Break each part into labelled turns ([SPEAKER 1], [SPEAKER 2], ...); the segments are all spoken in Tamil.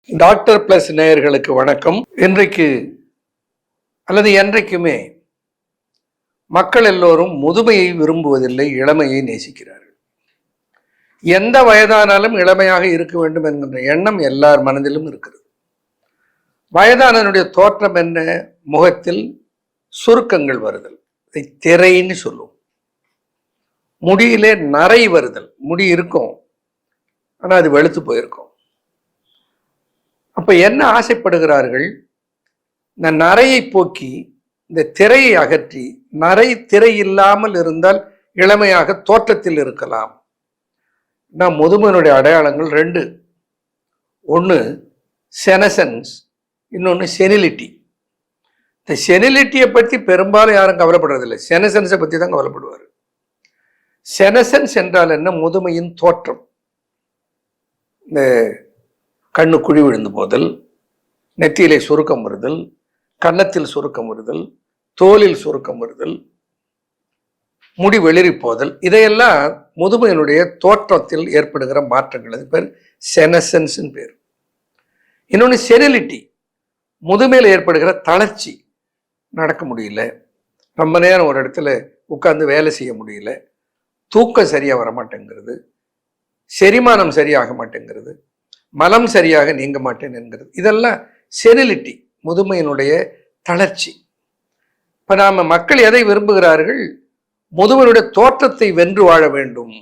[SPEAKER 1] டாக்டர் பிளஸ் நேயர்களுக்கு வணக்கம். இன்றைக்கு அல்லது என்றைக்குமே மக்கள் எல்லோரும் முதுமையை விரும்புவதில்லை, இளமையை நேசிக்கிறார்கள். எந்த வயதானாலும் இளமையாக இருக்க வேண்டும் என்கின்ற எண்ணம் எல்லார் மனதிலும் இருக்கிறது. வயதானனுடைய தோற்றம் என்ன? முகத்தில் சுருக்கங்கள் வருதல், இதை திரைன்னு சொல்லுவோம். முடியிலே நரை வருதல், முடி இருக்கும் ஆனால் அது வெளுத்து போயிருக்கும். அப்ப என்ன ஆசைப்படுகிறார்கள்? இந்த நரையை போக்கி இந்த திரையை அகற்றி, நரை திரை இல்லாமல் இருந்தால் இளமையாக தோற்றத்தில் இருக்கலாம். முதுமையினுடைய அடையாளங்கள் ரெண்டு. ஒன்று செனசன்ஸ், இன்னொன்று செனிலிட்டி. இந்த செனிலிட்டியை பற்றி பெரும்பாலும் யாரும் கவலைப்படுறதில்லை, செனசன்ஸை பற்றி தான் கவலைப்படுவார். செனசன்ஸ் என்றால் என்ன? முதுமையின் தோற்றம். இந்த கண்ணு குழி விழுந்து போதல், நெற்றியிலே சுருக்கம் வருதல், கன்னத்தில் சுருக்கம் வருதல், தோலில் சுருக்கம் வருதல், முடி வெளிரி போதல், இதையெல்லாம் முதுமையினுடைய தோற்றத்தில் ஏற்படுகிற மாற்றங்கள். அது பேர் செனசன்ஸ் பேர். இன்னொன்று செனிலிட்டி, முதுமையில் ஏற்படுகிற தளர்ச்சி. நடக்க முடியல, ரொம்ப நேரம் ஒரு இடத்துல உட்கார்ந்து வேலை செய்ய முடியல, தூக்கம் சரியாக வர மாட்டேங்கிறது, செரிமானம் சரியாக மாட்டேங்கிறது, மலம் சரியாக நீங்க மாட்டேன் என்கிறது. இதெல்லாம் செனிலிட்டி, முதுமையினுடைய தளர்ச்சி. இப்ப நாம மக்கள் எதை விரும்புகிறார்கள்? முதுமையினுடைய தோற்றத்தை வென்று வாழ வேண்டும்.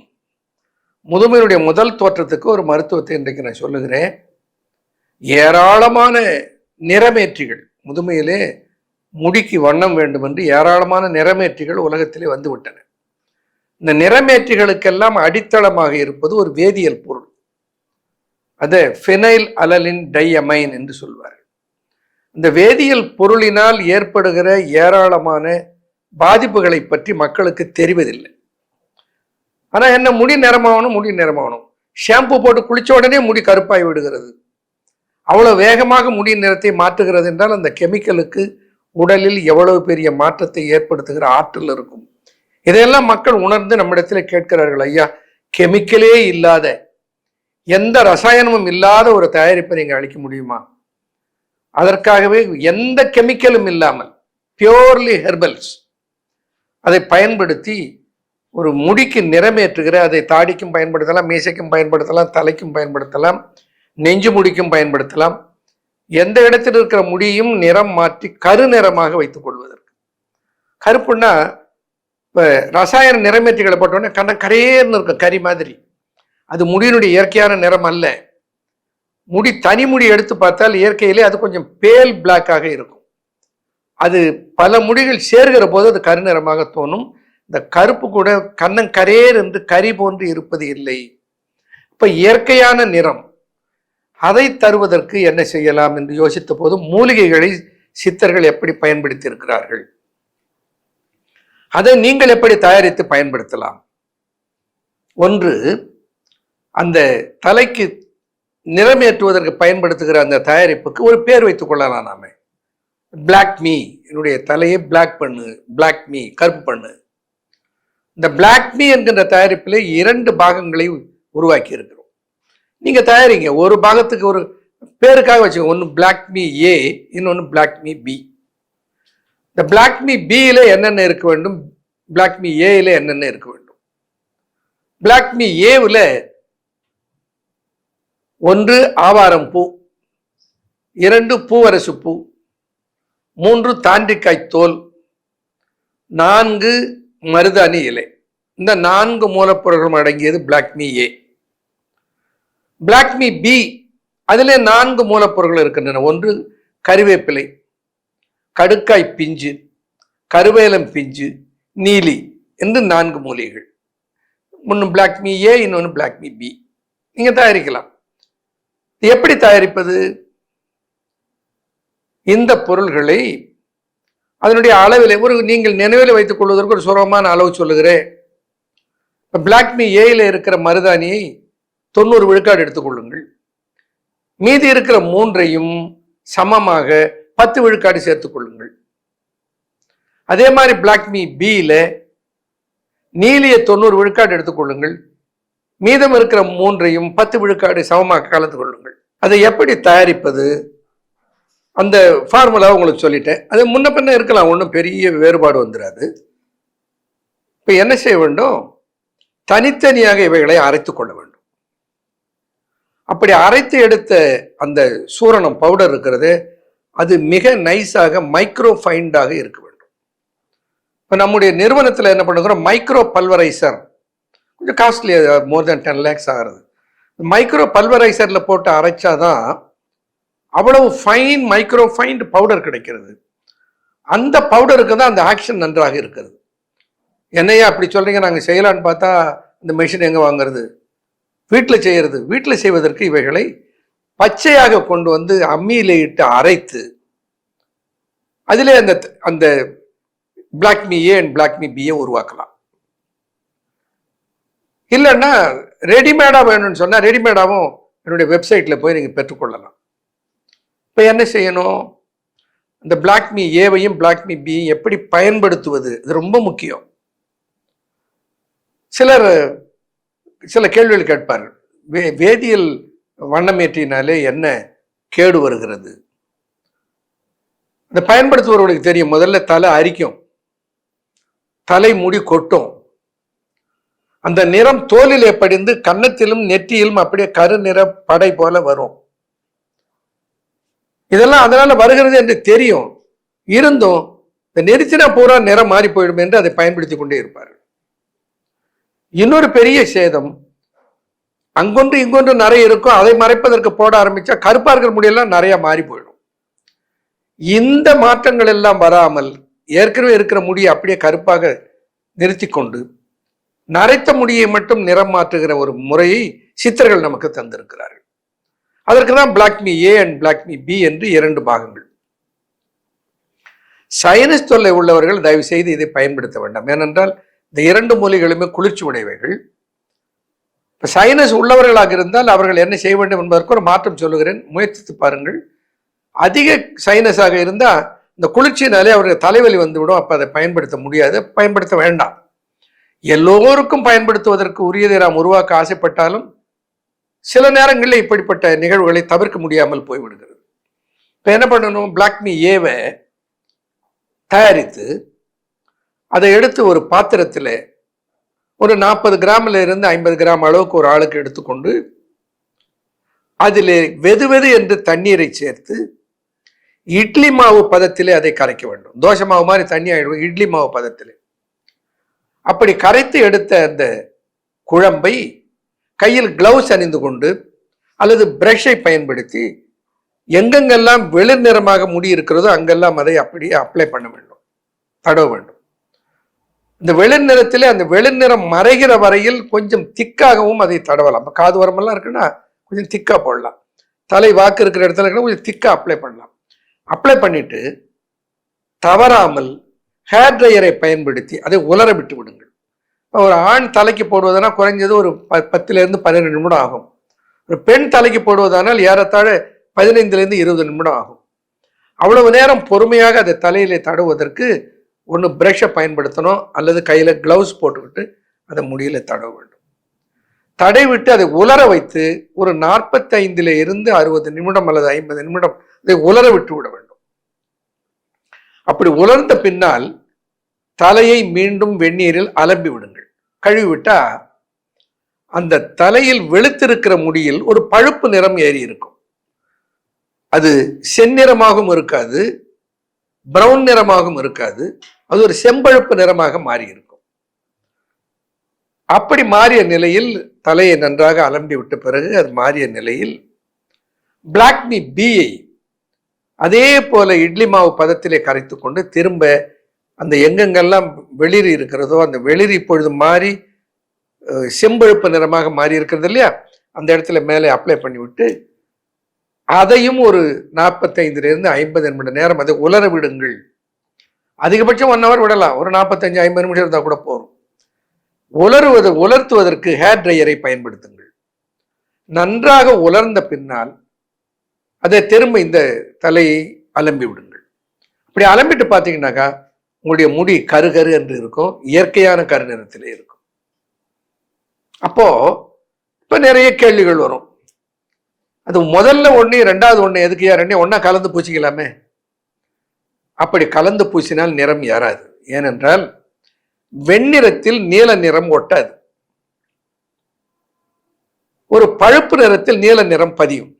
[SPEAKER 1] முதுமையினுடைய முதல் தோற்றத்துக்கு ஒரு மருத்துவத்தை இன்றைக்கு நான் சொல்லுகிறேன். ஏராளமான நிறமேற்றிகள், முதுமையிலே முடிக்கு வண்ணம் வேண்டும் என்று ஏராளமான நிறமேற்றிகள் உலகத்திலே வந்து விட்டன. இந்த நிறமேற்றிகளுக்கெல்லாம் அடித்தளமாக இருப்பது ஒரு வேதியியல் பொருள். அதை ஃபெனைல் அலலின் டையமைன் என்று சொல்வார்கள். இந்த வேதியியல் பொருளினால் ஏற்படுகிற ஏராளமான பாதிப்புகளை பற்றி மக்களுக்கு தெரிவதில்லை. ஆனால் என்ன, முடி நிறமாகணும், முடி நிறமாகணும், ஷாம்பு போட்டு குளிச்ச உடனே முடி கருப்பாய் விடுகிறது. அவ்வளோ வேகமாக முடி நிறத்தை மாற்றுகிறது என்றால் அந்த கெமிக்கலுக்கு உடலில் எவ்வளவு பெரிய மாற்றத்தை ஏற்படுத்துகிற ஆற்றல் இருக்கும். இதையெல்லாம் மக்கள் உணர்ந்து நம்மிடத்தில் கேட்கிறார்கள், ஐயா கெமிக்கலே இல்லாத, எந்த ரசாயனமும் இல்லாத ஒரு தயாரிப்பை நீங்கள் அளிக்க முடியுமா? அதற்காகவே எந்த கெமிக்கலும் இல்லாமல் பியோர்லி ஹெர்பல்ஸ் அதை பயன்படுத்தி ஒரு முடிக்கு நிறமேற்றுகிற, அதை தாடிக்கும் பயன்படுத்தலாம், மீசைக்கும் பயன்படுத்தலாம், தலைக்கும் பயன்படுத்தலாம், நெஞ்சு முடிக்கும் பயன்படுத்தலாம். எந்த இடத்தில் இருக்கிற முடியும் நிறம் மாற்றி கருநிறமாக வைத்துக் கொள்வதற்கு. கருப்புன்னா இப்போ ரசாயன நிறமேற்றிகளை போட்டோன்னே கரையேன்னு இருக்கும், கறி மாதிரி. அது முடியினுடைய இயற்கையான நிறம் அல்ல. முடி, தனி முடி எடுத்து பார்த்தால் இயற்கையிலே அது கொஞ்சம் பேல் பிளாக்காக இருக்கும். அது பல முடிகள் சேர்கிற போது அது கருநிறமாக தோணும். இந்த கருப்பு கூட கண்ணங்கரேர் என்று கறி போன்று இருப்பது இல்லை. இப்ப இயற்கையான நிறம், அதை தருவதற்கு என்ன செய்யலாம் என்று யோசித்த போது மூலிகைகளை சித்தர்கள் எப்படி பயன்படுத்தி இருக்கிறார்கள், அதை நீங்கள் எப்படி தயாரித்து பயன்படுத்தலாம். ஒன்று, அந்த தலைக்கு நிறமேற்றுவதற்கு பயன்படுத்துகிற அந்த தயாரிப்புக்கு ஒரு பேர் வைத்துக் கொள்ளலாம். நாம பிளாக் மீ, என்னுடைய தலையை பிளாக் பண்ணு, பிளாக் மீ, கருப்பு பண்ணு. இந்த பிளாக் மீ என்கின்ற தயாரிப்பில் 2 பாகங்களை உருவாக்கி இருக்கிறோம். நீங்க தயாரிங்க, ஒரு பாகத்துக்கு ஒரு பேருக்காக வச்சுக்கோங்க. ஒன்று பிளாக் மீ ஏ, இன்னொன்று பிளாக் மீ பி. இந்த பிளாக் மீ பியில என்னென்ன இருக்க வேண்டும், பிளாக் மீ ஏல என்னென்ன இருக்க வேண்டும். பிளாக் மீ ஏவில் 1 ஆவாரம் பூ, 2 பூவரசு பூ, 3 தாண்டிக்காய் தோல், 4 மருதாணி இலை. இந்த 4 மூலப்பொருட்களும் அடங்கியது black me A. Black me B, அதிலே 4 மூலப்பொருட்கள் இருக்கின்றன. 1 கறிவேப்பிலை, கடுக்காய் பிஞ்சு, கருவேலம் பிஞ்சு, நீலி என்று 4 மூலிகைகள். ஒன்று பிளாக் மீ ஏ, இன்னொன்று பிளாக் மீ பி. நீங்க தயாரிக்கலாம். எப்படி தயாரிப்பது? இந்த பொருள்களை அதனுடைய அளவில் ஒரு நீங்கள் நினைவில் வைத்துக் கொள்வதற்கு ஒரு சுலபமான அளவு சொல்லுகிறேன். பிளாக் மீ ஏல இருக்கிற மருதாணியை 90 விழுக்காடு எடுத்துக்கொள்ளுங்கள். மீதி இருக்கிற 3ஐயும் சமமாக 10 விழுக்காடு சேர்த்துக் கொள்ளுங்கள். அதே மாதிரி பிளாக் மீ பியில நீலியை 90 விழுக்காடு எடுத்துக்கொள்ளுங்கள். மீதம் இருக்கிற 3ஐயும் 10 விழுக்காடு சமமாக கலந்து கொள்ளுங்கள். அதை எப்படி தயாரிப்பது, அந்த ஃபார்முலா உங்களுக்கு சொல்லிட்டேன். அது முன்ன பின்ன இருக்கலாம், ஒன்றும் பெரிய வேறுபாடு வந்துடாது. இப்போ என்ன செய்ய வேண்டும், தனித்தனியாக இவைகளை அரைத்து கொள்ள வேண்டும். அப்படி அரைத்து எடுத்த அந்த சூரணம் பவுடர் இருக்கிறது, அது மிக நைஸாக மைக்ரோ ஃபைண்டாக இருக்க வேண்டும். இப்போ நம்முடைய நிறுவனத்தில் என்ன பண்ணுறோம், மைக்ரோ பல்வரைசர், கொஞ்சம் காஸ்ட்லி, மோர் தென் 10 lakhs ஆகிறது. மைக்ரோ பல்வரைசரில் போட்டு அரைச்சாதான் அவ்வளவு ஃபைன் மைக்ரோ ஃபைண்ட் பவுடர் கிடைக்கிறது. அந்த பவுடருக்கு தான் அந்த ஆக்ஷன் நன்றாக இருக்கிறது. என்னையா அப்படி சொல்றீங்க, நாங்கள் செய்யலான்னு பார்த்தா இந்த மெஷின் எங்கே வாங்குறது, வீட்டில் செய்யறது. வீட்டில் செய்வதற்கு இவைகளை பச்சையாக கொண்டு வந்து அம்மியில இட்டு அரைத்து அதிலே அந்த அந்த black me A and black me பியை உருவாக்கலாம். இல்லைன்னா ரெடிமேடாக வேணும்னு சொன்னால் ரெடிமேடாகவும் என்னுடைய வெப்சைட்டில் போய் நீங்கள் பெற்றுக்கொள்ளலாம். இப்போ என்ன செய்யணும், இந்த பிளாக் மீ ஏவையும் பிளாக் மீ பியையும் எப்படி பயன்படுத்துவது, இது ரொம்ப முக்கியம். சில கேள்விகள் கேட்பார்கள். வேதியியல் வண்ணமேற்றினாலே என்ன கேடு வருகிறது? இதை பயன்படுத்துபவர்களுக்கு தெரியும். முதல்ல தலை அரிக்கும், தலை முடி கொட்டும், அந்த நிறம் தோலிலே படிந்து கன்னத்திலும் நெற்றியிலும் அப்படியே கருநிற படை போல வரும். இதெல்லாம் அதனால வருகிறது என்று தெரியும். இருந்தும் இந்த நெரிச்சினா பூரா நிறம் மாறி போயிடும் என்று அதை பயன்படுத்தி கொண்டே இருப்பார்கள். இன்னொரு பெரிய சேதம், அங்கொன்று இங்கொன்று நிறைய இருக்கும், அதை மறைப்பதற்கு போட ஆரம்பிச்சா கருப்பா இருக்கிற முடியெல்லாம் நிறைய மாறி போயிடும். இந்த மாற்றங்கள் எல்லாம் வராமல் ஏற்கனவே இருக்கிற முடியை அப்படியே கருப்பாக நிறுத்தி கொண்டு நரைத்த முடியை மட்டும் நிறம் மாற்றுகிற ஒரு முறையை சித்தர்கள் நமக்கு தந்திருக்கிறார்கள். அதற்கு தான் black me A and black me B என்று 2 பாகங்கள். சைனஸ் தொல்லை உள்ளவர்கள் தயவு செய்து இதை பயன்படுத்த வேண்டாம். ஏனென்றால் இந்த 2 மூலிகளுமே குளிர்ச்சி உடையவைகள். இப்போ சைனஸ் உள்ளவர்களாக இருந்தால் அவர்கள் என்ன செய்ய வேண்டும் என்பதற்கு ஒரு மாற்றம் சொல்லுகிறேன், முயற்சித்து பாருங்கள். அதிக சைனஸாக இருந்தால் இந்த குளிர்ச்சியினாலே அவர்கள் தலைவலி வந்துவிடும். அப்போ அதை பயன்படுத்த முடியாது, பயன்படுத்த வேண்டாம். எல்லோருக்கும் பயன்படுத்துவதற்கு உரியதை நாம் உருவாக்க ஆசைப்பட்டாலும் சில நேரங்களில் இப்படிப்பட்ட நிகழ்வுகளை தவிர்க்க முடியாமல் போய்விடுகிறது. இப்போ என்ன பண்ணணும், பிளாக் மீ ஏவை தயாரித்து அதை எடுத்து ஒரு பாத்திரத்தில் ஒரு 40 கிராமில் இருந்து 50 கிராம் அளவுக்கு ஒரு ஆளுக்கு எடுத்துக்கொண்டு அதில் வெது வெது என்று தண்ணீரை சேர்த்து இட்லி மாவு பதத்திலே அதை கரைக்க வேண்டும். தோசை மாவு மாதிரி தண்ணி ஆயிடும், இட்லி மாவு பதத்திலே. அப்படி கரைத்து எடுத்த அந்த குழம்பை கையில் கிளவுஸ் அணிந்து கொண்டு அல்லது பிரஷை பயன்படுத்தி எங்கெங்கெல்லாம் வெளிர் நிறமாக முடி இருக்கிறதோ அங்கெல்லாம் அதை அப்படியே அப்ளை பண்ண வேண்டும், தடவ வேண்டும். இந்த வெளிர் நிறத்திலே அந்த வெளிர் நிறம் மறைகிற வரையில் கொஞ்சம் திக்காகவும் அதை தடவலாம். இப்போ காது வரமெல்லாம் இருக்குன்னா கொஞ்சம் திக்கா போடலாம், தலை வாக்கு இருக்கிற இடத்துல இருக்குன்னா கொஞ்சம் திக்கா அப்ளை பண்ணலாம். அப்ளை பண்ணிட்டு தவறாமல் ஹேர் ட்ரையரை பயன்படுத்தி அதை உலர விட்டு விடுங்கள். ஒரு ஆண் தலைக்கு போடுவதனால் குறைஞ்சது ஒரு 10லேருந்து 12 நிமிடம் ஆகும். ஒரு பெண் தலைக்கு போடுவதானால் ஏறத்தாழ 15லேருந்து 20 நிமிடம் ஆகும். அவ்வளவு நேரம் பொறுமையாக அதை தலையிலே தடவுவதற்கு ஒன்று பிரஷை பயன்படுத்தணும், அல்லது கையில் கிளவுஸ் போட்டுக்கிட்டு அதை முடியல தடவ வேண்டும். தடவிட்டு அதை உலர வைத்து ஒரு 45லிருந்து 60 நிமிடம் அல்லது 50 நிமிடம் அதை உலர விட்டு விட வேண்டும். அப்படி உலர்ந்த பின்னால் தலையை மீண்டும் வெந்நீரில் அலம்பி விடுங்கள். கழுவிவிட்டா அந்த தலையில் வெளுத்திருக்கிற முடியில் ஒரு பழுப்பு நிறம் ஏறி இருக்கும். அது செந்நிறமாகவும் இருக்காது, பிரவுன் நிறமாகவும் இருக்காது, அது ஒரு செம்பழுப்பு நிறமாக மாறி இருக்கும். அப்படி மாறிய நிலையில் தலையை நன்றாக அலம்பி விட்ட பிறகு அது மாறிய நிலையில் பிளாக் மீ பியை அதே போல இட்லி மாவு பதத்திலே கரைத்து கொண்டு திரும்ப அந்த எங்கெங்கெல்லாம் வெளிரி இருக்கிறதோ அந்த வெளிரி இப்பொழுது மாறி செம்பழுப்பு நிறமாக மாறி இருக்கிறது இல்லையா, அந்த இடத்துல மேலே அப்ளை பண்ணிவிட்டு அதையும் ஒரு 45லிருந்து 50 நிமிட நேரம் அதை உலர விடுங்கள். அதிகபட்சம் 1 hour விடலாம், ஒரு 45-50 நிமிஷம் இருந்தால் கூட போகும். உலர்த்துவதற்கு ஹேர் ட்ரையரை பயன்படுத்துங்கள். நன்றாக உலர்ந்த பின்னால் அதை திரும்ப இந்த தலையை அலம்பி விடுங்கள். அப்படி அலம்பிட்டு பார்த்தீங்கன்னாக்கா உங்களுடைய முடி கரு என்று இருக்கும், இயற்கையான கரு நிறத்திலே இருக்கும். அப்போ இப்ப நிறைய கேள்விகள் வரும். அது முதல்ல ஒன்று ரெண்டாவது ஒன்று எதுக்குயா ரெண்டையும் ஒன்றா கலந்து பூசிக்கலாமே. அப்படி கலந்து பூசினால் நிறம் ஏறாது. ஏனென்றால் வெண்ணிறத்தில் நீல நிறம் ஒட்டாது. ஒரு பழுப்பு நிறத்தில் நீல நிறம் பதியும்.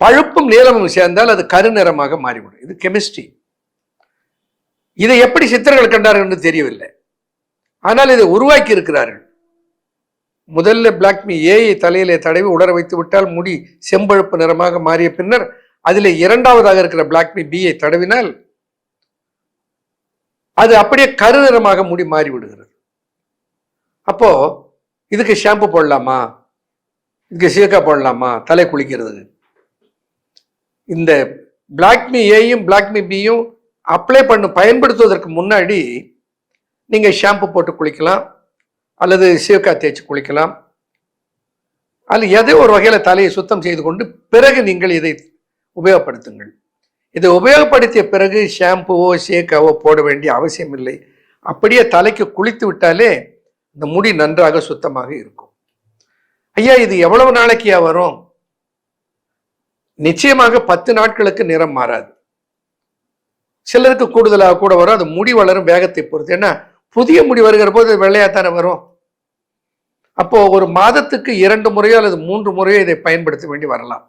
[SPEAKER 1] பழுப்பும் நீளமும் சேர்ந்தால் அது கருநிறமாக மாறிவிடும். இது கெமிஸ்ட்ரி. இதை எப்படி சித்தர்கள் கண்டார்கள் என்று தெரியவில்லை. ஆனால் இதை உருவாக்கி இருக்கிறார்கள். முதல்ல பிளாக்மி ஏயை தலையிலே தடவி உலர வைத்து விட்டால் முடி செம்பழுப்பு நிறமாக மாறிய பின்னர் அதில் இரண்டாவதாக இருக்கிற பிளாக்மி பியை தடவினால் அது அப்படியே கருநிறமாக முடி மாறிவிடுகிறது. அப்போ இதுக்கு ஷாம்பு போடலாமா, இதுக்கு சீக்கா போடலாமா தலை குளிக்கிறது? இந்த பிளாக்மி ஏயும் பிளாக்மி பியும் அப்ளை பயன்படுத்துவதற்கு முன்னாடி நீங்க ஷாம்பு போட்டு குளிக்கலாம், அல்லது சீக்கா தேய்ச்சி குளிக்கலாம், அல்லது ஏதோ ஒரு வகையில தலையை சுத்தம் செய்து கொண்டு பிறகு நீங்கள் இதை உபயோகப்படுத்துங்கள். இதை உபயோகப்படுத்திய பிறகு ஷாம்புவோ சீக்காவோ போட வேண்டிய அவசியம் இல்லை. அப்படியே தலைக்கு குளித்து விட்டாலே இந்த முடி நன்றாக சுத்தமாக இருக்கும். ஐயா, இது எவ்வளவு நாளைக்குயா வரும்? நிச்சயமாக 10 நாட்களுக்கு நிறம் மாறாது. சிலருக்கு கூடுதலாக கூட வரும். அது முடி வளரும் வேகத்தை பொறுத்து. ஏன்னா புதிய முடி வருகிற போது வெள்ளையாத்தானே வரும். அப்போ ஒரு மாதத்துக்கு 2 முறையோ அல்லது 3 முறையோ இதை பயன்படுத்த வேண்டி வரலாம்.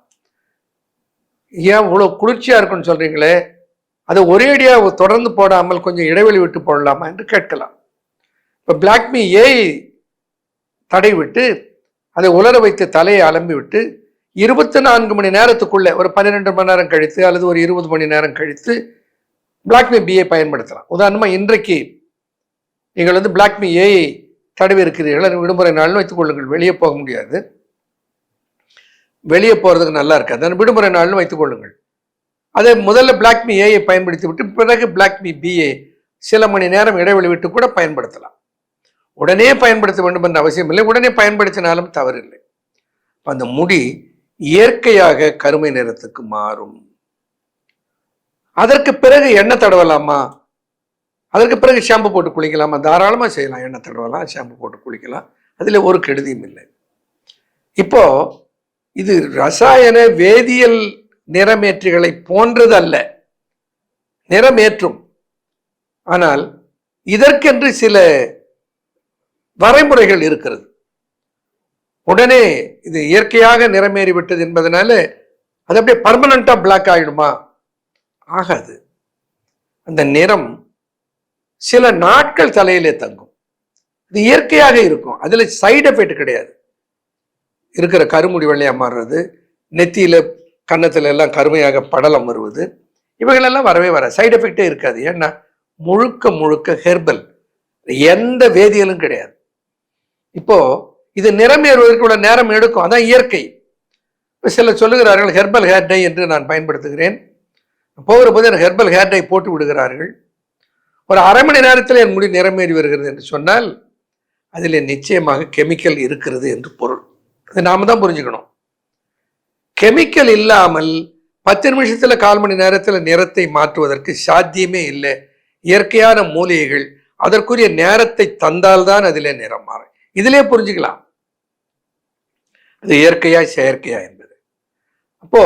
[SPEAKER 1] ஏன் இவ்வளவு குளிர்ச்சியா இருக்குன்னு சொல்றீங்களே, அதை ஒரேடியா தொடர்ந்து போடாமல் கொஞ்சம் இடைவெளி விட்டு போடலாமா என்று கேட்கலாம். இப்போ பிளாக்மி ஏயை தடை விட்டு அதை உலர வைத்து தலையை அலம்பி விட்டு 24 மணி நேரத்துக்குள்ள ஒரு 12 மணி நேரம் கழித்து அல்லது ஒரு 20 மணி நேரம் கழித்து பிளாக்மி பியை பயன்படுத்தலாம். உதாரணமா இன்றைக்கு நீங்கள் பிளாக்மி ஏயை தடவி இருக்கிறீர்கள், விடுமுறை நாள்னு வைத்துக் கொள்ளுங்கள். வெளியே போக முடியாது, வெளியே போறதுக்கு நல்லா இருக்காது, விடுமுறை நாள்னு வைத்துக் கொள்ளுங்கள். அதை முதல்ல பிளாக்மி ஏயை பயன்படுத்தி விட்டு பிறகு பிளாக்மி பியை சில மணி நேரம் இடைவெளி விட்டு கூட பயன்படுத்தலாம். உடனே பயன்படுத்த வேண்டும் என்ற அவசியம் இல்லை. உடனே பயன்படுத்தினாலும் தவறில்லை. அந்த முடி இயற்கையாக கருமை நிறத்துக்கு மாறும். அதற்கு பிறகு எண்ணெய் தடவலாமா, அதற்கு பிறகு ஷாம்பு போட்டு குளிக்கலாமா? தாராளமா செய்யலாம். எண்ணெய் தடவலாம், ஷாம்பு போட்டு குளிக்கலாம். அதுல ஒரு கெடுதியும் இல்லை. இப்போ இது ரசாயன வேதியியல் நிறமேற்றிகளை போன்றது அல்ல. நிறமேற்றும், ஆனால் இதற்கென்று சில வரைமுறைகள் இருக்கிறது. உடனே இது இயற்கையாக நிறமேறி விட்டது என்பதனால அது அப்படியே பர்மனண்டா பிளாக் ஆயிடுமா? ஆகாது. அந்த நிறம் சில நாட்கள் தலையிலே தங்கும். இது இயற்கையாக இருக்கும். அதுல சைடு எஃபெக்ட் கிடையாது. இருக்கிற கருமுடி வெள்ளையா மாறுறது, நெத்தியில கன்னத்துல எல்லாம் கருமையாக படலம் வருவது, இவைகளெல்லாம் வரவே வர சைடு எஃபெக்டே இருக்காது. ஏன்னா முழுக்க முழுக்க ஹெர்பல், எந்த வேதியியலும் கிடையாது. இப்போ இது நிறமேறுவதற்கு உள்ள நேரம் எடுக்கும். அதான் இயற்கை. சிலர் சொல்லுகிறார்கள் ஹெர்பல் ஹேர் டை என்று நான் பயன்படுத்துகிறேன். போகிற போது எனக்கு ஹெர்பல் ஹேர் டை போட்டு விடுகிறார்கள். ஒரு அரை மணி நேரத்தில் என் முடி நிறமேறி வருகிறது என்று சொன்னால் அதில் நிச்சயமாக கெமிக்கல் இருக்கிறது என்று பொருள். அது நாம தான் புரிஞ்சுக்கணும். கெமிக்கல் இல்லாமல் 10 நிமிஷத்துல 1/4 மணி நேரத்தில் நிறத்தை மாற்றுவதற்கு சாத்தியமே இல்லை. இயற்கையான மூலிகைகள் அதற்குரிய நேரத்தை தந்தால்தான் அதிலே நிறம் மாறும். இதிலே புரிஞ்சுக்கலாம் அது இயற்கையா செயற்கையா என்பது. அப்போ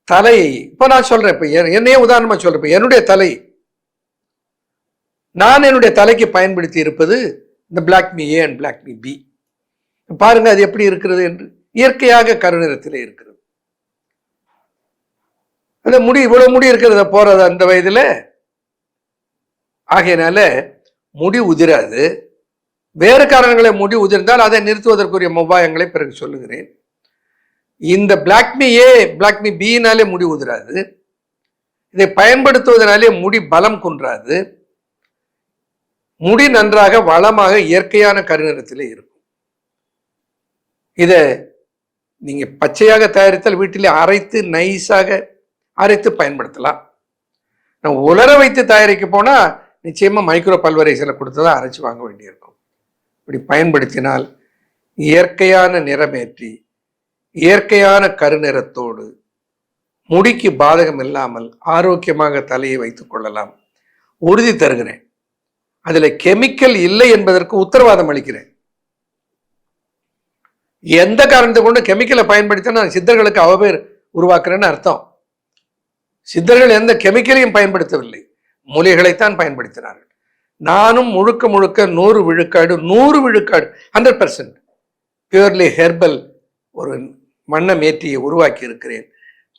[SPEAKER 1] தலை, இப்போ நான் சொல்றேன், இப்ப என்னையே உதாரணமா சொல்றேன். இப்ப என்னுடைய தலை, நான் என்னுடைய தலைக்கு பயன்படுத்தி இருப்பது இந்த பிளாக்மி ஏ அண்ட் பிளாக்மி பி. பாருங்க அது எப்படி இருக்கிறது என்று. இயற்கையாக கருநிறத்திலே இருக்கிறது. அந்த முடி, இவ்வளவு முடி இருக்கிறத போறது அந்த வயதுல. ஆகையினால முடி உதிராது. வேறு காரணங்களை முடி உதிர்ந்தால் அதை நிறுத்துவதற்குரிய உபாயங்களை பிறகு சொல்லுகிறேன். இந்த பிளாக்மி ஏ பிளாக்மி பினாலே முடி உதிராது. இதை பயன்படுத்துவதனாலே முடி பலம் குன்றாது. முடி நன்றாக வளமாக இயற்கையான கருநிறத்திலே இருக்கும். இதை நீங்க பச்சையாக தயாரித்தால் வீட்டிலே அரைத்து நைஸாக அரைத்து பயன்படுத்தலாம். நான் உலர வைத்து தயாரிக்க போனா நிச்சயமா மைக்ரோ பல்வரைசரை கொடுத்துதான் அரைச்சு வாங்க வேண்டியிருக்கும். இப்படி பயன்படுத்தினால் இயற்கையான நிறமேற்றி இயற்கையான கருநிறத்தோடு முடிக்கு பாதகம் இல்லாமல் ஆரோக்கியமாக தலையை வைத்துக் கொள்ளலாம். உறுதி தருகிறேன். அதுல கெமிக்கல் இல்லை என்பதற்கு உத்தரவாதம் அளிக்கிறேன். எந்த காரணத்தை கொண்டு கெமிக்கலை பயன்படுத்தினா சித்தர்களுக்கு அவபேர் உருவாக்குறேன்னு அர்த்தம். சித்தர்கள் எந்த கெமிக்கலையும் பயன்படுத்தவில்லை, மூலிகைகளைத்தான் பயன்படுத்தினார்கள். நானும் முழுக்க முழுக்க 100 விழுக்காடு 100% பியூர்லி ஹெர்பல் ஒரு வண்ணமேற்றியை உருவாக்கி இருக்கிறேன்.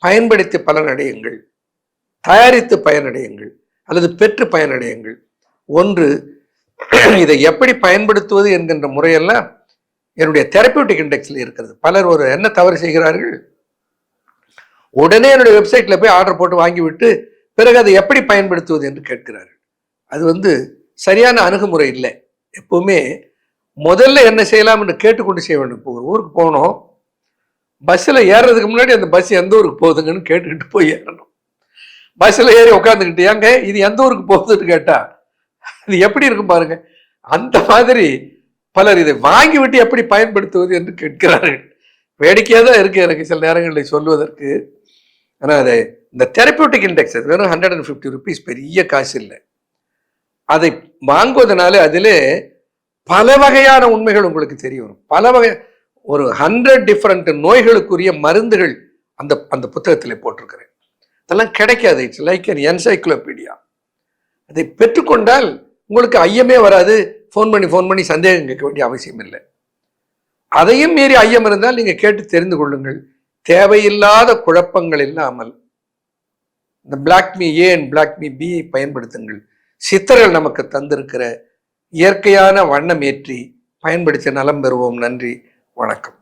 [SPEAKER 1] பயன்படுத்தி பலனடையுங்கள், தயாரித்து பயனடையுங்கள் அல்லது பெற்று பயனடையுங்கள். ஒன்று, இதை எப்படி பயன்படுத்துவது என்கின்ற முறையெல்லாம் என்னுடைய தெரப்பியூட்டிக் இண்டெக்ஸில் இருக்கிறது. பலர் என்ன தவறு செய்கிறார்கள், உடனே என்னுடைய வெப்சைட்ல போய் ஆர்டர் போட்டு வாங்கிவிட்டு பிறகு அதை எப்படி பயன்படுத்துவது என்று கேட்கிறார்கள். அது சரியான அணுகுமுறை இல்லை. எப்பவுமே முதல்ல என்ன செய்யலாம் என்று கேட்டுக்கொண்டு செய்ய வேண்டும். இப்போ ஒரு ஊருக்கு போகணும், பஸ்ஸில் ஏறுறதுக்கு முன்னாடி அந்த பஸ் எந்த ஊருக்கு போகுதுங்கன்னு கேட்டுக்கிட்டு போய் ஏறணும். பஸ்ஸில் ஏறி உட்காந்துக்கிட்டு ஏங்க இது எந்த ஊருக்கு போகுதுன்னு கேட்டா இது எப்படி இருக்கும் பாருங்க. அந்த மாதிரி பலர் இதை வாங்கிவிட்டு எப்படி பயன்படுத்துவது என்று கேட்கிறார்கள். வேடிக்கையாக தான் இருக்கு எனக்கு சில நேரங்களில் சொல்வதற்கு. ஆனால் அதை இந்த தெரப்பியூட்டிக் இண்டெக்ஸ் வெறும் 150 rupees, பெரிய காசு இல்லை. அதை வாங்குவதனால அதிலே பல வகையான உண்மைகள் உங்களுக்கு தெரிய வரும். பல வகை ஒரு 100 டிஃப்ரெண்ட் நோய்களுக்குரிய மருந்துகள் அந்த புத்தகத்தில் போட்டிருக்கிறேன். அதெல்லாம் கிடைக்காது. It's like an encyclopedia. அதை பெற்றுக்கொண்டால் உங்களுக்கு ஐயமே வராது. ஃபோன் பண்ணி சந்தேகம் கேட்க வேண்டிய அவசியம் இல்லை. அதையும் மீறி ஐயம் இருந்தால் நீங்க கேட்டு தெரிந்து கொள்ளுங்கள். தேவையில்லாத குழப்பங்கள் இல்லாமல் இந்த black me A and black me B பயன்படுத்துங்கள். சித்தர்கள் நமக்கு தந்திருக்கிற இயற்கையான வண்ணம் ஏற்றி பயன்படுத்தி நலம் பெறுவோம். நன்றி, வணக்கம்.